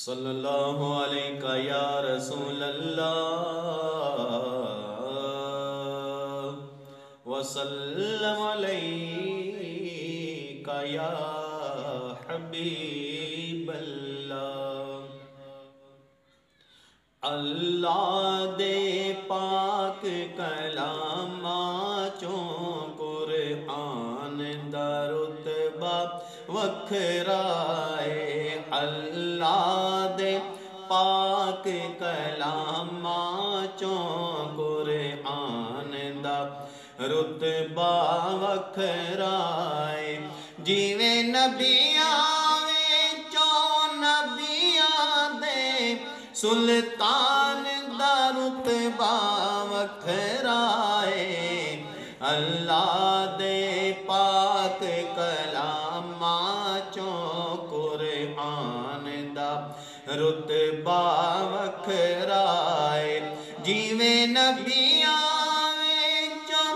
सल्लल्लाहु अलैका या रसूल अल्लाह वसल्लम अलैका या हबीब अल्लाह। अल्लाह दे पाक कलामा चों कुरआन दा रुतबा वखराए। अल्लाह दे पाक कलामा चों कुरआन दा रुतबा वखराए। जिवें नबियां विचों नबियां दे सुल्तान दा रुतबा वखराए। अल्लाह दे पाक कलामा चों कुरआन दा रुतबा वखराए। जिवें नबियां विचों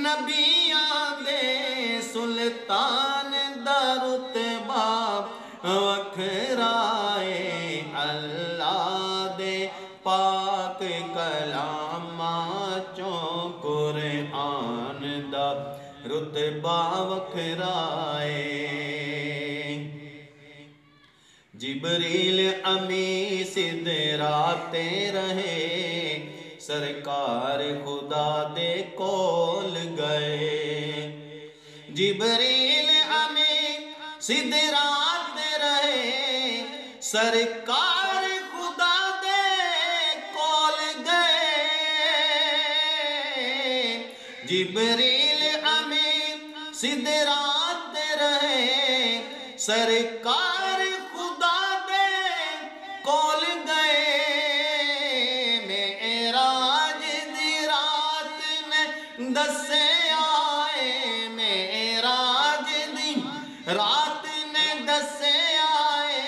नबियां दे सुल्तान दा रुतबा वखराए। अल्लाह दे पाक कलामा चों कुरआन दा रुतबा वखराए। जिबरील अमी सिदराते रहे, सरकार खुदा दे कोल गए। जिबरील अमी सिदराते रहे, सरकार खुदा दे कोल गए। जिबरील अमी सिदराते रहे, सरकार खुदा दे कोल गए। मेराज दी रात ने दसे आए, मेराज दी रात ने दसे आए।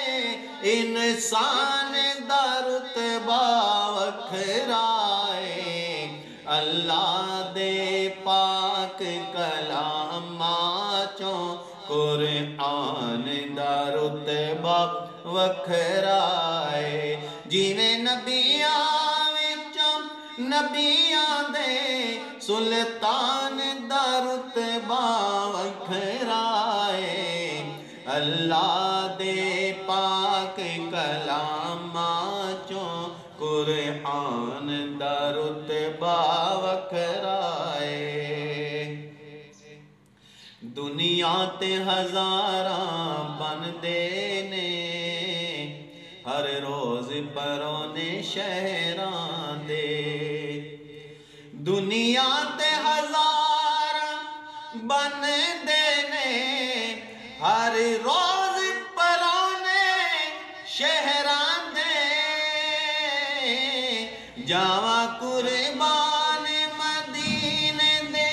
इंसान दा रुतबा वखराए। अल्लाह दे पाक कलामा चों कुरआन दा रुतबा वखराए। जिवें नबियां विचों नबियां दे सुल्तान दा रुतबा वखराए। अल्लाह दे पाक कलामा चों कुरआन दा रुतबा वखराए। दुनिया ते हज़ारां बनदे ने, हर रोज़ परोने शहरां दे। दुनिया ते हज़ारां बनदे ने, हर रोज़ परोने शहरां दे। जावा कुर्बान मदीने दे,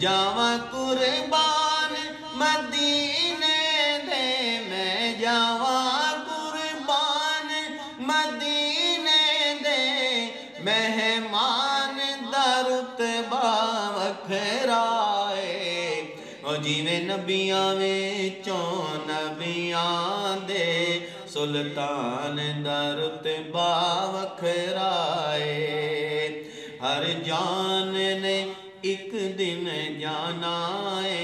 जावा कुर्बान मदीने दे। मैं जावा कुर्बान मदीने दे, मेहमान दा रुतबा वखराए। ओ जिवें नबियां विचों नबियां दे सुल्तान दा रुतबा वखराए। हर जान ने एक दिन जाना है,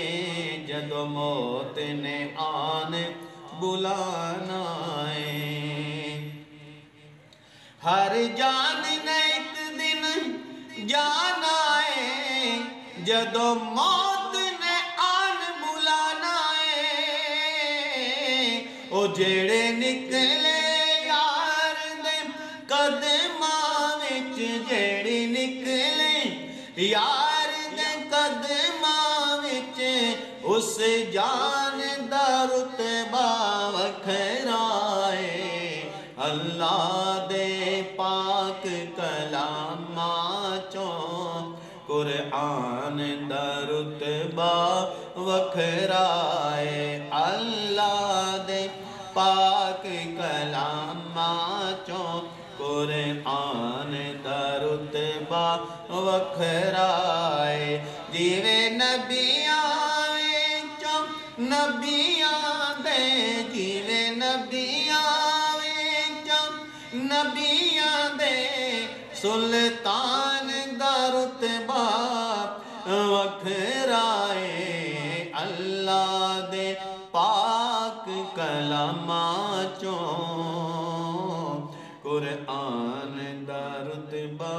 जदों मौत ने आन बुलाना है। हर जान ने एक दिन जाना है, जदों मौत ने आन बुलाना है। ओ जेड़े निकले यार दे कदमां विच, जेड़ी निकले यार दे कदमां विच, उस जान दा रुतबा वखराए। अल्लाह दे पाक कलामा चों कुरआन दा रुतबा वखराए। अल्लाह दे पाक कलामा चों कुरआन दा रुतबा वखराए। जिवें नबियां विचों नबियां दे, जिवें नबियां नबियां दे सुल्तान दा रुतबा वखराए अल्लाह दे पाक कलामा चो कुरान दा रुतबा